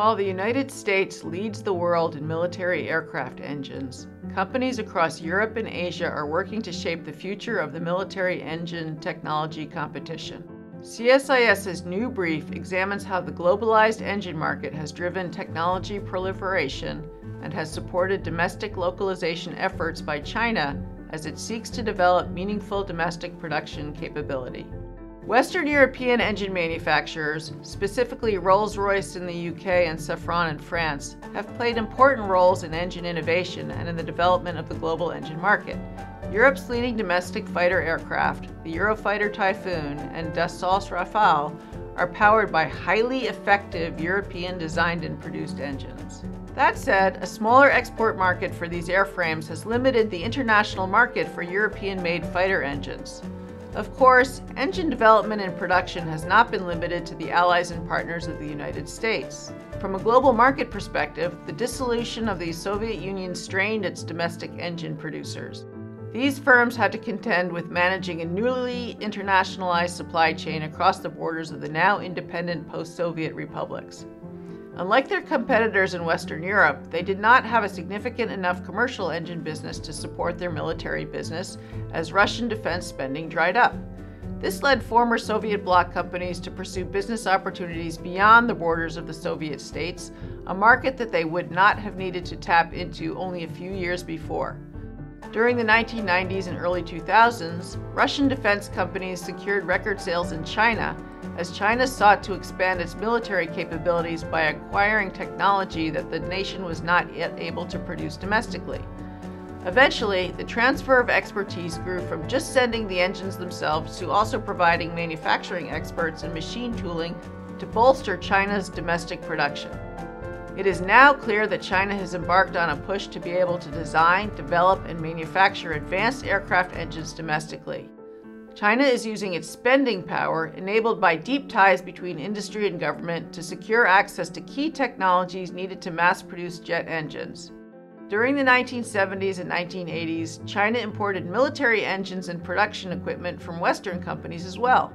While the United States leads the world in military aircraft engines, companies across Europe and Asia are working to shape the future of the military engine technology competition. CSIS's new brief examines how the globalized engine market has driven technology proliferation and has supported domestic localization efforts by China as it seeks to develop meaningful domestic production capability. Western European engine manufacturers, specifically Rolls-Royce in the UK and Safran in France, have played important roles in engine innovation and in the development of the global engine market. Europe's leading domestic fighter aircraft, the Eurofighter Typhoon and Dassault's Rafale, are powered by highly effective European designed and produced engines. That said, a smaller export market for these airframes has limited the international market for European-made fighter engines. Of course, engine development and production has not been limited to the allies and partners of the United States. From a global market perspective, the dissolution of the Soviet Union strained its domestic engine producers. These firms had to contend with managing a newly internationalized supply chain across the borders of the now independent post-Soviet republics. Unlike their competitors in Western Europe, they did not have a significant enough commercial engine business to support their military business as Russian defense spending dried up. This led former Soviet bloc companies to pursue business opportunities beyond the borders of the Soviet states, a market that they would not have needed to tap into only a few years before. During the 1990s and early 2000s, Russian defense companies secured record sales in China as China sought to expand its military capabilities by acquiring technology that the nation was not yet able to produce domestically. Eventually, the transfer of expertise grew from just sending the engines themselves to also providing manufacturing experts and machine tooling to bolster China's domestic production. It is now clear that China has embarked on a push to be able to design, develop, and manufacture advanced aircraft engines domestically. China is using its spending power, enabled by deep ties between industry and government, to secure access to key technologies needed to mass-produce jet engines. During the 1970s and 1980s, China imported military engines and production equipment from Western companies as well.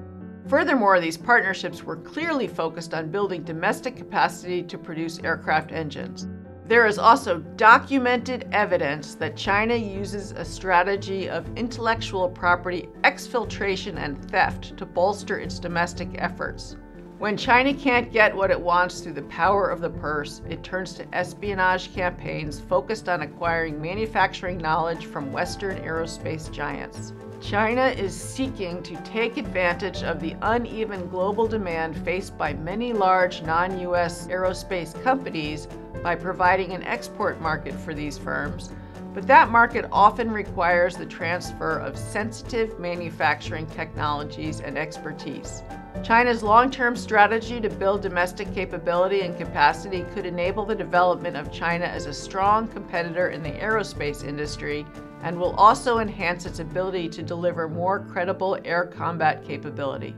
Furthermore, these partnerships were clearly focused on building domestic capacity to produce aircraft engines. There is also documented evidence that China uses a strategy of intellectual property exfiltration and theft to bolster its domestic efforts. When China can't get what it wants through the power of the purse, it turns to espionage campaigns focused on acquiring manufacturing knowledge from Western aerospace giants. China is seeking to take advantage of the uneven global demand faced by many large non-US aerospace companies by providing an export market for these firms, but that market often requires the transfer of sensitive manufacturing technologies and expertise. China's long-term strategy to build domestic capability and capacity could enable the development of China as a strong competitor in the aerospace industry and will also enhance its ability to deliver more credible air combat capability.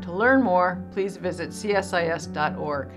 To learn more, please visit csis.org.